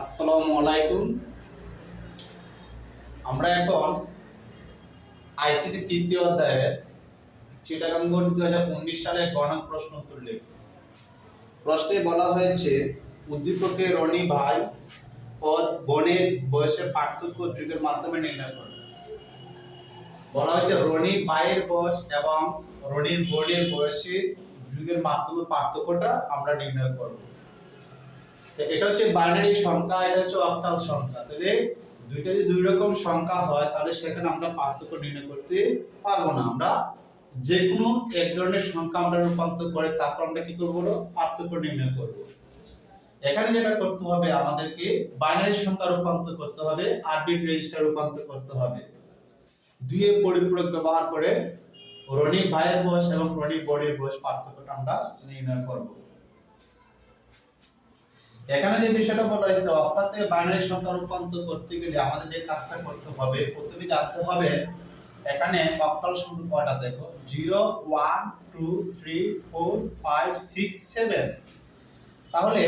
আসসালামু আলাইকুম। আমরা এখন আইসিটি তৃতীয় অধ্যায়ের চিটাগাং বোর্ড 2019 সালের গণক প্রশ্ন উত্তর লিখব। প্রশ্নে বলা হয়েছে উদ্দীপকে রনি ভাই ও বোনের বয়সের পার্থক্য যুগের মাধ্যমে নির্ণয় করুন। বলা হয়েছে রনি ভাইয়ের বয়স এবং রনির বোনের বয়সের যুগের মাধ্যমে পার্থক্যটা আমরা নির্ণয় করব। এটা হচ্ছে বাইনারি সংখ্যা, এটা হচ্ছে অক্টাল সংখ্যা। তাহলে দুইটা যদি দুই রকম সংখ্যা হয় তাহলে সেখানে আমরা পার্থক্য নির্ণয় করতে পারবো না। আমরা যে কোনো এক ধরনের সংখ্যা আমরা রূপান্তর করে তারপর আমরা কি করব, পার্থক্য নির্ণয় করব। এখানে যেটা করতে হবে, আমাদেরকে বাইনারি সংখ্যা রূপান্তর করতে হবে, 8 বিট রেজিস্টার রূপান্তর করতে হবে। দুইয়ের পরিপূরক ব্যবহার করে রনি ভাইয়ের বয়স এবং রনি বোনের বয়স পার্থক্যটা আমরা নির্ণয় করব। এখানে যে বিষয়টা বলা হয়েছে, অক্টাল থেকে বাইনারি সংখ্যা রূপান্তর করতে গেলে আমাদের যে কাজটা করতে হবে, প্রথমে জানতে হবে এখানে অক্টাল সংখ্যা কয়টা। দেখো 0 1 2 3 4 5 6 7। তাহলে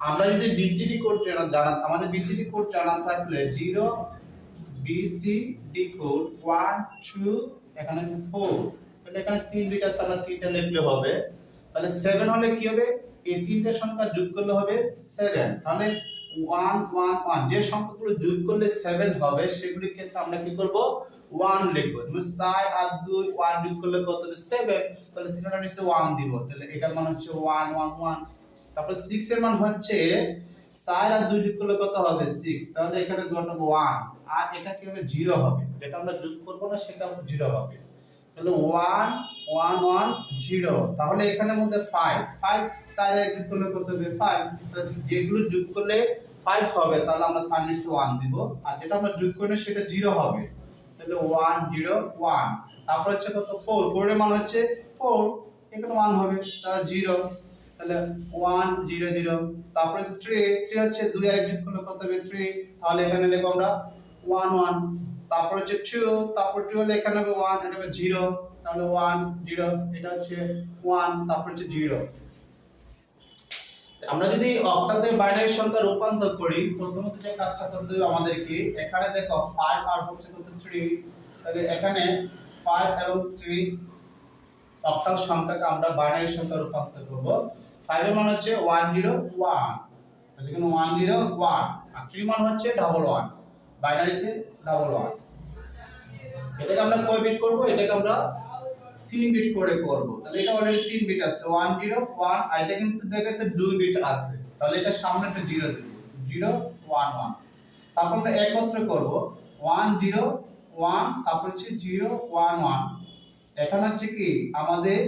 আমরা যদি বিসিডি কোড জানা, আমাদের বিসিডি কোড জানা থাকলে 0 বিসিডি কোড 1 2 এখানে আছে 4। তাহলে এখানে 3 বিট আছে, আমরা 3টা লিখলে হবে। তাহলে 7 হলে কি হবে, এই তিনটে সংখ্যা যোগ করলে হবে 7। তাহলে 1 1 1 যে সংখ্যাগুলো যোগ করলে 7 হবে সেগুলির ক্ষেত্রে আমরা কি করব, 1 লিখব। মানে 4 আর 2 1 যোগ করলে কত হবে, 7। তাহলে তিনটা নিচে 1 দিব। তাহলে এটার মান হচ্ছে 1 1 1। তারপর 6 এর মান হচ্ছে 4 আর 2 যোগ করলে কত হবে, 6। তাহলে এখানে গড় হবে 1 আর এটা কি হবে, 0 হবে। যেটা আমরা যোগ করব না সেটা 0 হবে। তাহলে 1 1 1 0। তাহলে এখানের মধ্যে 5 5 4 এর যোগ করলে কত হবে, 5। যেগুলো যোগ করলে 5 হবে তাহলে আমরা তার নিচে 1 দিব, আর যেটা আমরা যোগ করি না সেটা 0 হবে। তাহলে 1 0 1। তারপর হচ্ছে কত, 4 4 এর মান হচ্ছে 4, এখানে 1 হবে, তাহলে 0। তাহলে 1 0 0। তারপর হচ্ছে 3 3 হচ্ছে 2 আর যোগ করলে কত হবে, 3। তাহলে এখানে লিখব আমরা 1 1। তারপর হচ্ছে 2, তারপর 2 হলে এখানে হবে 1, এটা হবে 0। তাহলে 1 0, এটা হচ্ছে 1, তারপর হচ্ছে 0। আমরা যদি অক্টাতে বাইনারি সংখ্যা রূপান্তর করি, প্রথমত যে কাজটা করতে হবে আমাদেরকে, এখানে দেখো 5 আর হচ্ছে কত 3। তাহলে এখানে 5 এবং 3 অক্টাল সংখ্যাকে আমরা বাইনারি সংখ্যা রূপান্তর করব। 5 এর মান হচ্ছে 1 0 1। তাহলে এখানে 1 0 1 আর 3 মান হচ্ছে 1 1। বাইনারিতে 1 1। এটাকে আমরা কয় বিট করব, এটাকে আমরা 3 বিট করে করব। তাহলে এটা অলরেডি 3 বিট আছে, 1 0 1। আর এটা কিন্তু দেখা গেছে 2 বিট আছে, তাহলে এটা সামনে একটা 0 দেব, 0 1 1। তারপর আমরা একত্রে করব 1 0 1, তারপর হচ্ছে 0 1 1। এখানে হচ্ছে কি আমাদের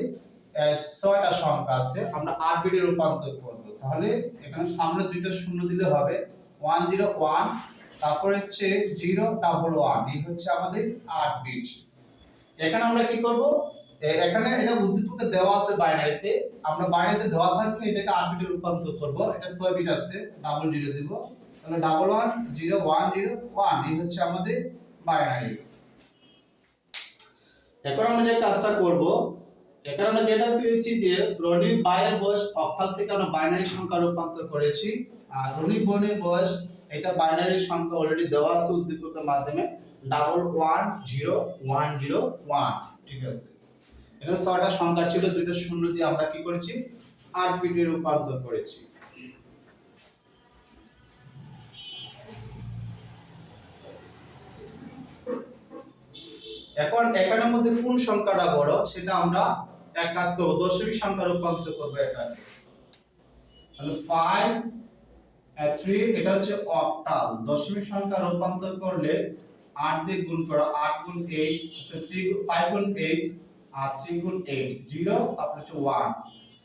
6টা সংখ্যা আছে, আমরা 8 বিটে রূপান্তর করব। তাহলে এখানে সামনে দুইটা শূন্য দিলে হবে 1 0 1, তারপর হচ্ছে 0 1 1। এই হচ্ছে আমাদের 8 বিট। এখানে আমরা কি করব, এখানে এটা উদ্দীপকে দেওয়া আছে বাইনারিতে, আমরা বাইনারিতে দেওয়া থাকলে এটাকে 8 বিটে রূপান্তর করব। এটা 6 বিট আছে, 0 0 দিব। তাহলে 1 1 0 1 0 1। এই হচ্ছে আমাদের বাইনারি। এখন আমরা যে কাজটা করব, এখানে আমরা যেটা পেয়েছি যে রনি ভাইয়ের বয়স অক্টাল থেকে আমরা বাইনারি সংখ্যা রূপান্তর করেছি, আর রনি বোনের বয়স এটা বাইনারি সংখ্যা অলরেডি দেওয়া আছে উদ্দীপকের মাধ্যমে 1 1 0 1 0 1। ঠিক আছে, এখানে 6টা সংখ্যা ছিল, দুইটা শূন্য দিয়ে আমরা কি করেছি, 8 বিটে রূপান্তর করেছি। এখন এখানের মধ্যে কোন সংখ্যাটা বড় সেটা আমরা এক কাজ করব, দশমিক সংখ্যা রূপান্তর করব। এটা তাহলে 5 আর 3, এটা হচ্ছে অক্টাল। দশমিক সংখ্যা রূপান্তর করলে 8 দিয়ে গুণ করা, 8 গুণ 8 আছে 5 গুণ 8 আর 3 গুণ 8 0, তারপর হচ্ছে 1।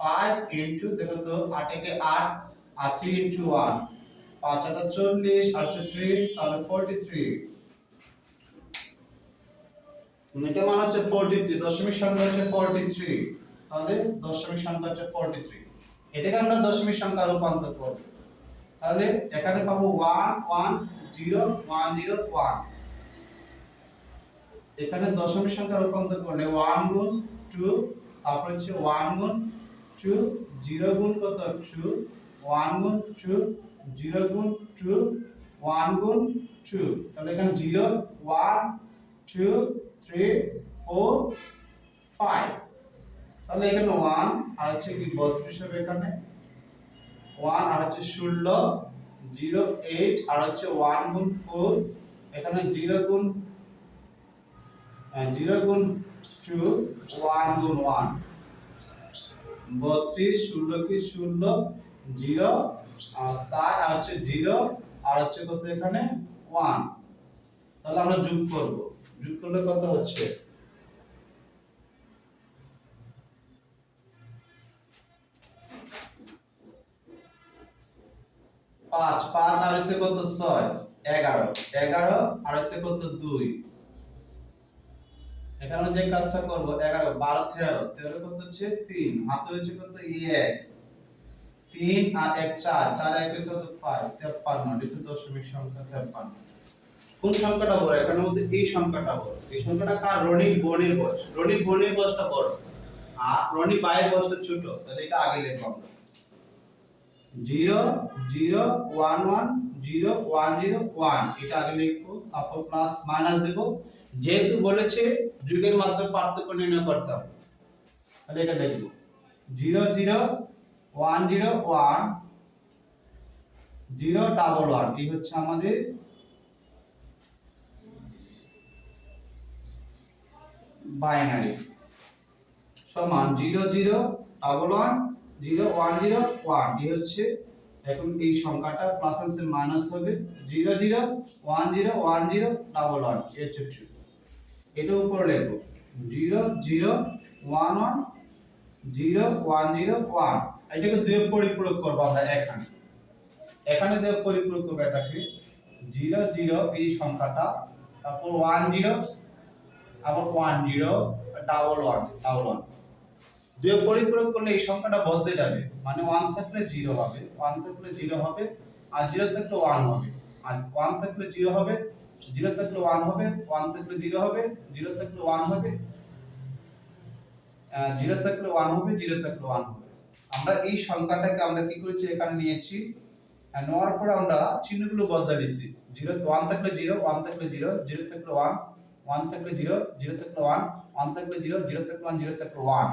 5 ইনটু দেখো তো 8 একে 8 আর 3 ইনটু 1, 5 8 40 আর 3 তাহলে 43। এটা মান হচ্ছে 43, দশমিক সংখ্যা হচ্ছে 43। তাহলে দশমিক সংখ্যা হচ্ছে 43। এটাকে আমরা দশমিক সংখ্যা রূপান্তর করব। তাহলে এখানে পাবো 1 1 0 1 0 1। এখানে দশমিক সংখ্যা রূপান্তর করলে 1 গুণ 2, তারপর হচ্ছে 1 গুণ 2, 0 গুণ কত 2, 1 গুণ 2 0 গুণ 2 1 গুণ 2, তাহলে এখানে 0 1 2 3 4 5, তাহলে এখানে 1 আর হচ্ছে কি 32 হবে, এখানে 1 আর হচ্ছে 16 0 8 আর হচ্ছে 1 গুণ 4, এখানে 0 গুণ 2 1 গুণ 1 32 16 কি 16 0 আর 4 আর হচ্ছে 0 আর হচ্ছে কত এখানে 1, তাহলে আমরা যোগ করব, যোগ করলে কত হচ্ছে 5 5 আর হচ্ছে কত 6 11 11 আর হচ্ছে কত 2, এখানে যে কাজটা করব 11 12 13 13 কত হচ্ছে 3, হাতে হচ্ছে কত 1 3 আর 1 4 4 1 হচ্ছে কত 5 53, এটা হচ্ছে দশমিক সংখ্যা 53। কোন সংখ্যাটা বড় এখানের মধ্যে? এই সংখ্যাটা বড়। এই সংখ্যাটা কার? রনির বোনের বয়স। রনির বোনের বয়সটা বড় আর রনি ভাইয়ের বয়সটা ছোট, তাহলে এটা আগে লিখব আমরা 0 0 1 1 0 1 0 1, এটা আগে লিখবো, তারপর প্লাস মাইনাস দেব, যেহেতু বলেছে যুগের মাধ্যমে পার্থক্য নির্ণয় করতে হবে, তাহলে এটা লিখব 0 0 1 0 1 0 ডাবল 1, এই হচ্ছে আমাদের বাইনারি, সমান 0 0 ডাবল 1 0 1 0 1, এই হচ্ছে এখন এই সংখ্যাটা প্লাস আছে মাইনাস হবে 0 0 1 0 1 0 ডাবল 1, এই হচ্ছে 2, এটা উপরে লিখব 0 0 1 1 0 1 0 1, এটাকে দুই পরিপূরক করব আমরা, এখানে এখানে দুই পরিপূরক করব এটাকে 0 0 এই সংখ্যাটা, তারপর 1 0 আবার 1 0 ডাবল 1 ডাবল 1, দুই পরিপূরক করলে এই সংখ্যাটা বদলে যাবে, মানে 1 থাকলে 0 হবে, 1 থাকলে 0 হবে, আর 0 থাকলে 1 হবে, আর 1 থাকলে 0 হবে, 0 থাকলে 1 হবে, 1 থাকলে 0 হবে, 0 থাকলে 1 হবে, 0 থাকলে 1 হবে, 0 থাকলে 1 হবে। আমরা এই সংখ্যাটাকে আমরা কি করেছি এখানে নিয়েছি, আর নেওয়ার পরে আমরা চিহ্নগুলো বদলে দিয়েছি, 0 1 থাকলে 0 1 থাকলে 0 0 থাকলে 1 1 থাকলে 0 0 থাকলে 1 1 থাকলে 0 0 থাকলে 1 0 থাকলে 1,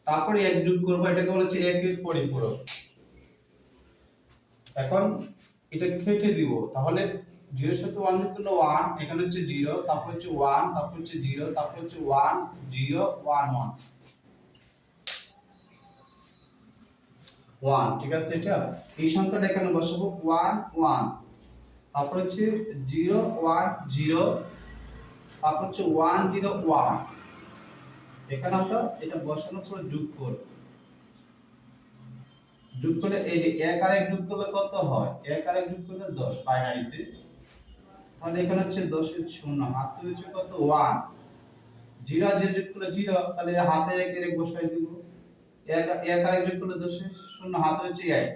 তারপরে এক যোগ করব, এটাকে বলা হচ্ছে একের পরিপূরক। এখন এটা কেটে দিব, তাহলে 0 এর সাথে 1 যোগ করলে 1, এখানে হচ্ছে 0, তারপর হচ্ছে 1, তারপর হচ্ছে 0, তারপর হচ্ছে 1 0 1 1 1, ঠিক আছে। এটা এই সংখ্যাটা এখানে বসাবো 1 1, তারপর হচ্ছে 0 1 0, তারপর হচ্ছে 1 0 1, এখানে আমরা এটা বসানোর পর যোগ করব, যোগ করলে এই যে 1 আর 1 যোগ করলে কত হয়, 1 আর 1 যোগ করলে 10 বাইনারিতে, তাহলে এখানে হচ্ছে 10 এর 0, হাতে হচ্ছে কত 1, 0 আর 0 যোগ করলে 0, তাহলে হাতে 1 এর 1 বসাই দিব, 1 আর 1 যোগ করলে 10 এর 0, হাতে হচ্ছে 1,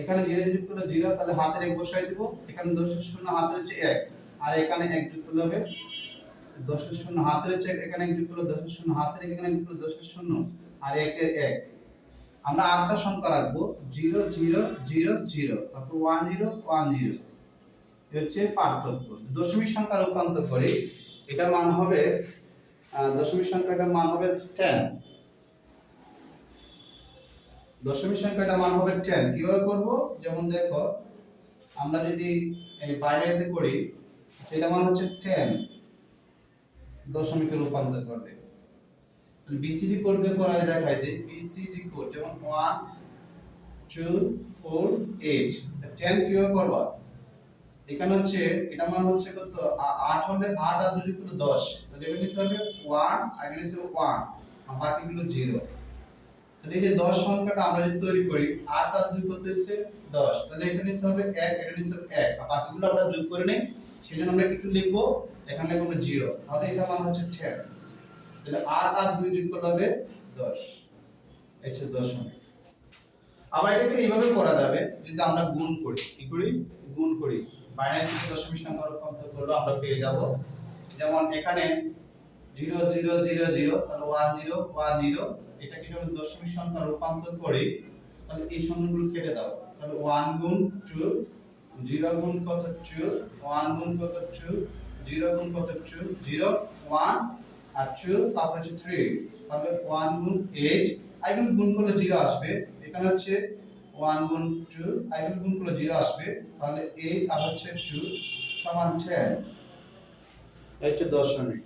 এখানে 0 যোগ করলে 0, তাহলে হাতের 1 বসাই দিব, এখানে 10 এর 0, হাতে হচ্ছে 1, আর এখানে 1 যোগ করলে হবে 10 এর 0, হাতে হচ্ছে 1, এখানে 1 যোগ করলে 10 এর 0, হাতের 1, এখানে 1 যোগ করলে 10 এর 0, আর 1 এর 1, আমরা 8টা সংখ্যা রাখবো 0 0 0 0, তারপর 1 0 1 0, এই হচ্ছে পার্থক্য। দশমিক সংখ্যা রূপান্তর করি, এটা মান হবে দশমিক সংখ্যাটার মান হবে 10, দশমিক সংখ্যাটা মান হবে 10, কিভাবে করব, যেমন দেখো আমরা যদি এই বাইনারিতে করি, সেটা মান হচ্ছে 10, দশমিকে রূপান্তর করবে, বিসিডি কোড দিয়ে করা দেখাই দেই, বিসিডি কোড যেমন 1 2 4 8, 10 কিভাবে করবা, এখানে হচ্ছে এটা মান হচ্ছে কত 8 হলে 8 আর 2 যোগ করলে 10, তাহলে এখানে নিতে হবে 1 আর এখানে নিতে হবে 1, আর বাকিগুলো 0, তাহলে এই যে 10 সংখ্যাটা আমরা যদি তৈরি করি, 8 আর 2 কত হচ্ছে 10, তাহলে এটা নিতে হবে 1, এটা নিতে হবে 1, আর বাকিগুলো আমরা যোগ করে নেই, সেজন্য আমরা একটু লিখবো, এখানে কোনো 0, তাহলে এটা মান হচ্ছে 10, তাহলে 8 আর 2 যোগ করলে হবে 10, এই হচ্ছে দশমিক। আবার এটাকে এইভাবে করা যাবে, যদি আমরা গুণ করি, কি করি, গুণ করি, বাইনারি থেকে দশমিক সংখ্যা রূপান্তর করলে আমরা পেয়ে যাব, যেমন এখানে 0 0 0 0, তাহলে 1 0 1 0, এটাকে যদি দশমিক সংখ্যা রূপান্তর করি, তাহলে এই সংখ্যাগুলো কেটে দাও, তাহলে 1 গুণ 2, 0 গুণ কত 2, 1 গুণ কত 2, 0 গুণ কত 2, 0 1 আর 2 তারপর হচ্ছে 3, তাহলে 1 গুণ 8, আইগুলো গুণ করলে 0 আসবে, এখানে হচ্ছে 1 গুণ 2, আইগুলো গুণ করলে 0 আসবে, তাহলে 8 আর হচ্ছে 2 সমান 10, এই হচ্ছে দশমিক।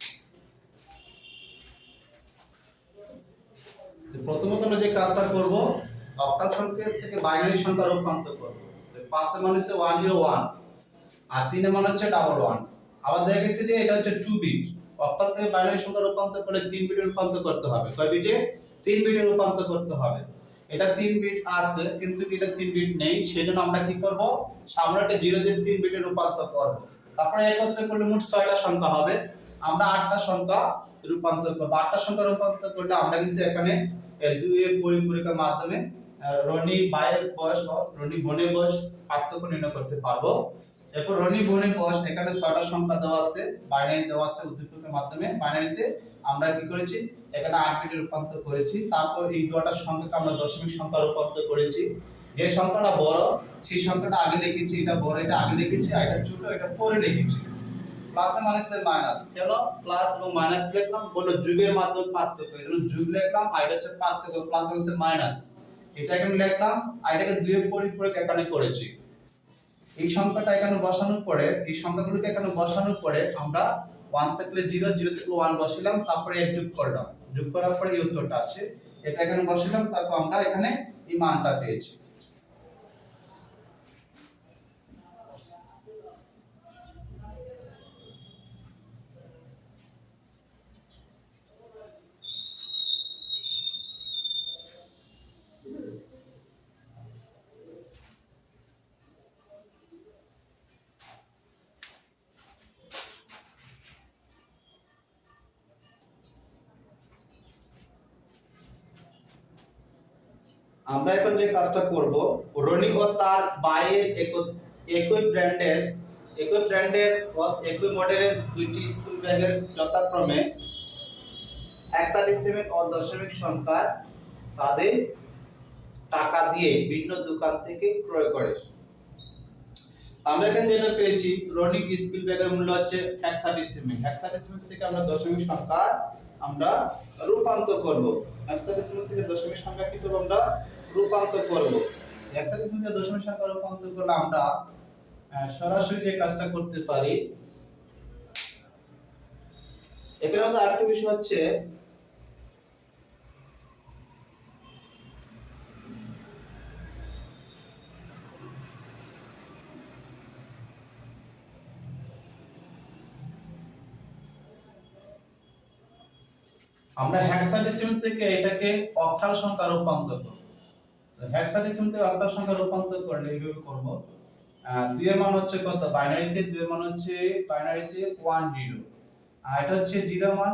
প্রথমত আমরা যে কাজটা করব, অক্টাল সংখ্যা থেকে বাইনারি সংখ্যা রূপান্তর করব। 5 এর মান হচ্ছে 101 আর 3 এর মান হচ্ছে 11। আবার দেখা গেছে যে এটা হচ্ছে 2 বিট, অক্টাল থেকে বাইনারি সংখ্যা রূপান্তর করে 3 বিটে রূপান্তর করতে হবে। কয় বিটে? 3 বিটে রূপান্তর করতে হবে। এটা 3 বিট আছে কিন্তু এটা 3 বিট নেই, সেজন্য আমরা কি করব, সামনেটা 0 দিয়ে 3 বিটে রূপান্তর করব। তারপরে একত্রে করলে মোট 6টা সংখ্যা হবে, আমরা 8টা সংখ্যা রূপান্তর করব। 8টা সংখ্যা রূপান্তর করলে আমরা কিন্তু এখানে 2 এর পরিপূরকের মাধ্যমে রনি ভাইয়ের বয়স ও রনি বোনের বয়স পার্থক্য নির্ণয় করতে পারবো। এরপর রনি বোনের বয়স এখানে 6টা সংখ্যা দেওয়া আছে, বাইনারি দেওয়া আছে উদ্দীপকের মাধ্যমে। বাইনারিতে আমরা কি করেছি, এখানে 8 বিটে রূপান্তর করেছি। তারপর এই দুটো সংখ্যাকে আমরা দশমিক সংখ্যা রূপান্তর করেছি। যে সংখ্যাটা বড় সেই সংখ্যাটা আগে লিখেছি, এটা বড় এটা আগে লিখেছি, আর এটা ছোট এটা পরে লিখেছি। প্লাস এর মাইনাস এর মাইনাস, কেন প্লাস এবং মাইনাস লিখলাম, বলো যুগের মাধ্যমে পার্থক্য, এজন্য যুগ লিখলাম, আর এটা হচ্ছে পার্থক্য প্লাস হচ্ছে মাইনাস, এটা এখানে লিখলাম, আর এটাকে দুই এর পরিপূরক এখানে করেছি। এই সংখ্যাটা এখানে বসানোর পরে, এই সংখ্যাগুলোকে এখানে বসানোর পরে আমরা 1 থাকলে 0, 0 থাকলে 1 বসাইলাম, তারপরে এক যোগ করলাম, যোগ করার পরে এই উত্তরটা আসে, এটা এখানে বসাইলাম, তারপর আমরা এখানে এই মানটা পেয়েছি। আমরা এখন যে কাজটা করব, রনি ও তার ভাইয়ের একই ব্র্যান্ডের ও একই মডেলের দুইটি স্কুল ব্যাগের যথাক্রমে হেক্সাডেসিমেল ও দশমিক সংখ্যা তাদের টাকা দিয়ে ভিন্ন দোকান থেকে ক্রয় করে। আমরা এখানে যেটা পেয়েছি, রনি স্কুল ব্যাগের মূল্য হচ্ছে হেক্সাডেসিমেল, হেক্সাডেসিমেল থেকে আমরা দশমিক সংখ্যা আমরা রূপান্তর করব। হেক্সাডেসিমেল থেকে দশমিক সংখ্যা কি করব, আমরা রূপান্তর করব। হেক্সাডেসিমেল থেকে দশমিক সংখ্যা রূপান্তর করলে আমরা সরাসরি এই কাজটা করতে পারি। এখানে আমাদের আরেকটা বিষয় হচ্ছে, আমরা হেক্সাডেসিমেল থেকে এটাকে অক্টাল সংখ্যা রূপান্তর করব। হেক্সাডেসিমেল থেকে অক্টাল সংখ্যা রূপান্তর করলে এইভাবে করব। 2 এর মান হচ্ছে কত, বাইনারিতে 2 এর মান হচ্ছে বাইনারিতে 10, আর এটা হচ্ছে 0 মান,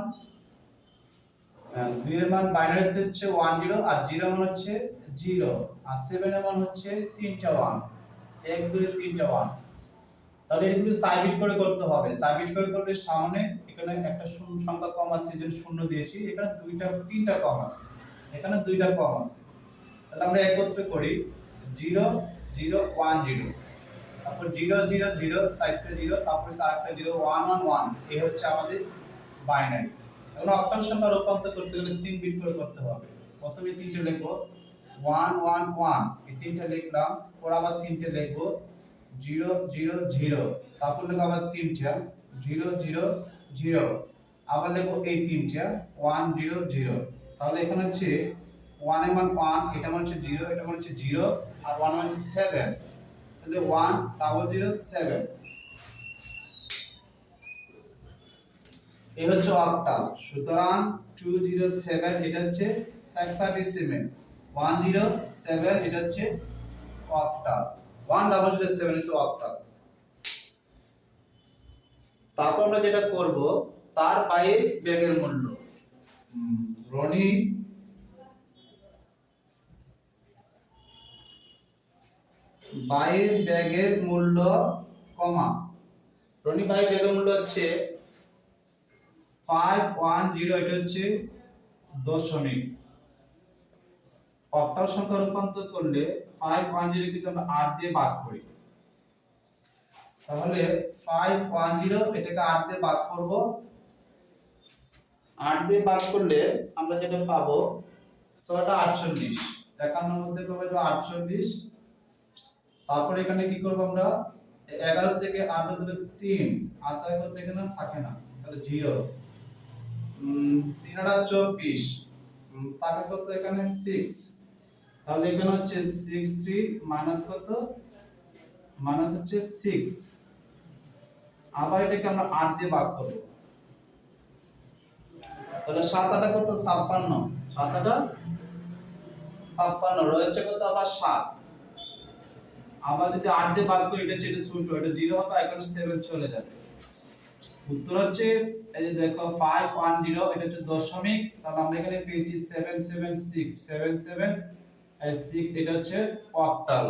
2 এর মান বাইনারিতে হচ্ছে 10 আর 0 মান হচ্ছে 0, আর 7 এর মান হচ্ছে 3টা 1, 1 2 3টা 1। তাহলে এগুলো সাইবিট করে করতে হবে, সাইবিট করে করলে সামনে এখানে একটা শূন্য সংখ্যা কম আছে, এজন্য শূন্য দিয়েছি, এখানে 3টা কম আছে, এখানে 2টা কম আছে। তাহলে আমরা একত্রে করি 0 0 1 0, তারপর 0 0 0 চারটা 0, তারপর আরেকটা 0 1 1 1, এই হচ্ছে আমাদের বাইনারি। এখন অক্টাল সংখ্যা রূপান্তর করতে গেলে 3 বিট করে করতে হবে। প্রথমে 3টে লিখব 1 1 1, এই 3টা লিখলাম, পর আবার 3টে লিখব 0 0 0, তারপর লিখব আবার 3টা 0 0 0, আবার লিখব এই 3টা 1 0 0। তাহলে এখানে হচ্ছে 1 এর মান 1, এটা মান হচ্ছে 0, এটা মান হচ্ছে 0, আর 1 মান হচ্ছে 7, তাহলে 1 0 0 7, এই হচ্ছে অক্টাল। সুতরাং 207 এটা হচ্ছে হেক্সাডেসিমেল, 107 এটা হচ্ছে অক্টাল, 1007 হচ্ছে অক্টাল। তারপর আমরা যেটা করব, তার বাইয়ের ব্যাগের মূল্য, রনি বাইয়ের ব্যাগের মূল্য কমা, রনি বাইয়ের ব্যাগের মূল্য হচ্ছে 510, এটা হচ্ছে দশমিক, অক্টাল সংখ্যা রূপান্তর করলে 510 কিন্তু আমরা 8 দিয়ে ভাগ করি, তাহলে 510 এটাকে 8 দিয়ে ভাগ করব, 8 দিয়ে ভাগ করলে আমরা যেটা পাবো 6টা 48, 51 মধ্যে করব 48, তারপর এখানে কি করব আমরা 11 থেকে 8 ধরে 3 আর তার করতে এখানে থাকে না, তাহলে 0, 3 আর 24 তাকে কত এখানে 6, তাহলে এখানে হচ্ছে 63 মাইনাস কত, মাইনাস হচ্ছে 6, আবার এটাকে আমরা 8 দিয়ে ভাগ করব, তাহলে 7 8 কত 56, 7 8 56 রয়েছে কত আবার 7, আবার যদি 8 দিয়ে ভাগ করি এটা হচ্ছে ছোট, এটা 0 হবে, এখানে 7 চলে যাবে, উত্তর হচ্ছে এই যে দেখো 510 এটা হচ্ছে দশমিক, তাহলে আমরা এখানে পেয়েছি 776, 77 আর 6 এটা হচ্ছে অক্টাল,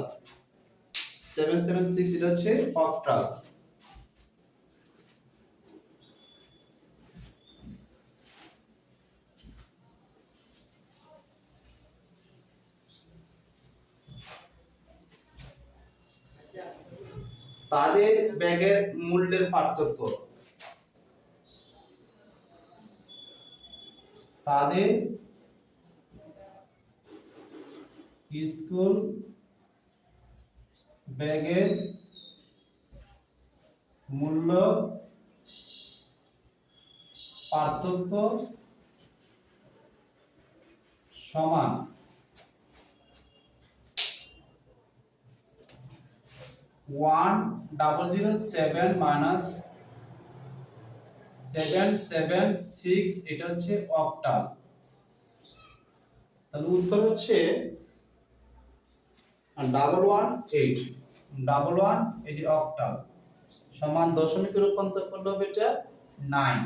776 এটা হচ্ছে অক্টাল। তাদের ব্যাগের মূল্যের পার্থক্য, তাদের স্কুল ব্যাগের মূল্য পার্থক্য সমান 1007 মাইনাস 776, এটা হচ্ছে অক্টাল, তাহলে উত্তর হচ্ছে 118 এটি অক্টাল সমান দশমিকে রূপান্তর করলে হবে এটা 9।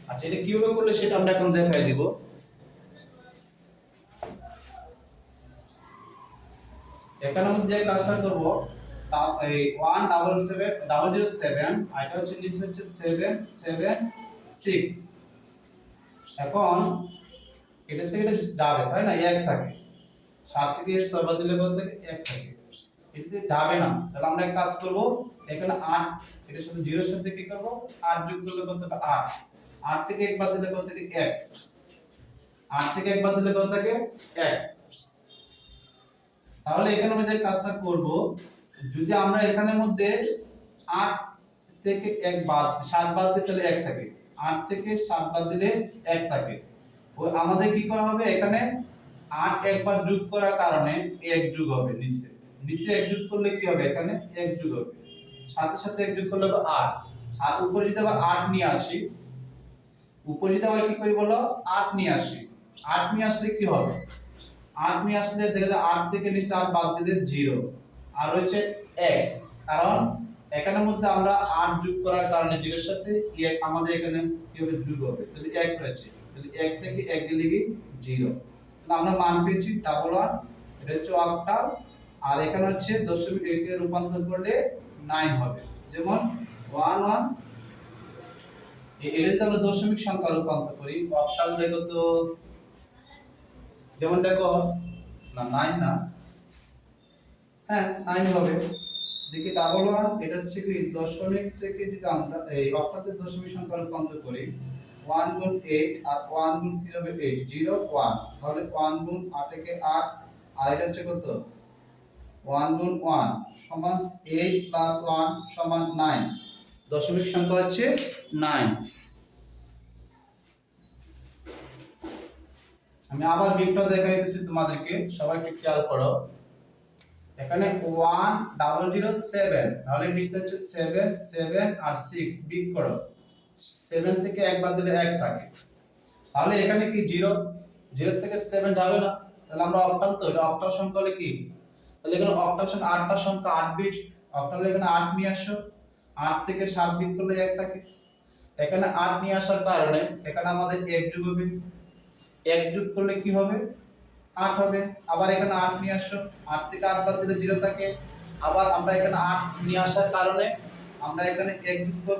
আচ্ছা এটা কিভাবে করলে সেটা আমরা এখন দেখাই দিব। এখানে আমরা যে কাজটা করব এই 177007 আর এটা হচ্ছে নিচে হচ্ছে 776, এখন এটা থেকে এটা যাবে তাই না, 1 থাকে, 7 থেকে 6 বাদ দিলে কত থাকে 1 থাকে, এটাতে যাবে না, তাহলে আমরা এক কাজ করব এখানে 8 এটার সাথে 0 এর সাথে কি করব 8 যোগ করলে কত হবে 8, 8 থেকে 1 বাদ দিলে কত থাকে 1, 8 থেকে 1 বাদ দিলে কত থাকে 1, তাহলে এখানে আমরা যে কাজটা করব যদি আমরা এখানের মধ্যে 8 থেকে 1 বাদ 7 বাদ দিলে তাহলে 1 থাকে, 8 থেকে 7 বাদ দিলে 1 থাকে, ওই আমাদের কি করা হবে এখানে 8 একবার যোগ করার কারণে 1 যোগ হবে, নিচে নিচে 1 যোগ করলে কি হবে এখানে 1 যোগ হবে, সাথে সাথে 1 যোগ করলে হবে 8, আর উপরে যদি আবার 8 নিয়ে আসি, উপরে যদি আবার কি করি বলো 8 নিয়ে আসি, 8 নিয়ে আসলে কি হবে, 8 নিয়ে আসলে দেখা যায় 8 থেকে নিচে 8 বাদ দিলে 0 আর হচ্ছে 1, কারণ এখানের মধ্যে আমরা 8 যোগ করার কারণে 0 এর সাথে 1 আমাদের এখানে কি হবে যোগ হবে, তাহলে 1 হয়েছে, তাহলে 1 থেকে 1 গেলে কি 0, তাহলে আমরা মান পেয়েছি 11, এটা হচ্ছে অক্টাল, আর এখানে হচ্ছে দশমিক একে রূপান্তর করলে 9 হবে, যেমন 11 এটা যদি আমরা দশমিক সংখ্যা রূপান্তর করি অক্টাল দেখো তো, যেমন দেখো না 9 না, হ্যাঁ 9 হবে, দেখি 11 এটা হচ্ছে কি দশমিক থেকে যদি আমরা এই অক্টালের দশমিক সংখ্যা রূপান্তর করি 1 গুণ 8 আর 1 গুণ কি হবে 8 0 1, তাহলে 1 গুণ 8 থেকে 8 আর এটা হচ্ছে কত 1 গুণ 1 সমান 8 প্লাস 1 সমান 9, দশমিক সংখ্যা হচ্ছে 9। আমি আবার বিটটা দেখাইতেছি তোমাদেরকে, সবাই একটু খেয়াল করো, এখানে 1007 তাহলে নিচে হচ্ছে 7 7 আর 6 বিট করো, 7 থেকে 1 বাদ দিলে 1 থাকে, তাহলে এখানে কি 0 0 থেকে 7 যাবে না, তাহলে আমরা অক্টাল, তো এটা অক্টাল সংখ্যা হলে কি, তাহলে এখানে অক্টাল সংখ্যা 8টা সংখ্যা 8 বিট, অক্টাল এখানে 8 নিয়ে আসো, 8 থেকে 7 বিট করলে 1 থাকে, এখানে 8 নিয়ে আসার কারণে এখানে আমাদের 1 যোগ হবে, 1 যোগ করলে কি হবে 8 হবে, আবার এখানে 8 নিয়ে আসো, 8 থেকে 8 বাদ দিলে 0 থাকে, আবার আমরা এখানে 8 নিয়ে আসার কারণে আমরা এখানে 1 যোগ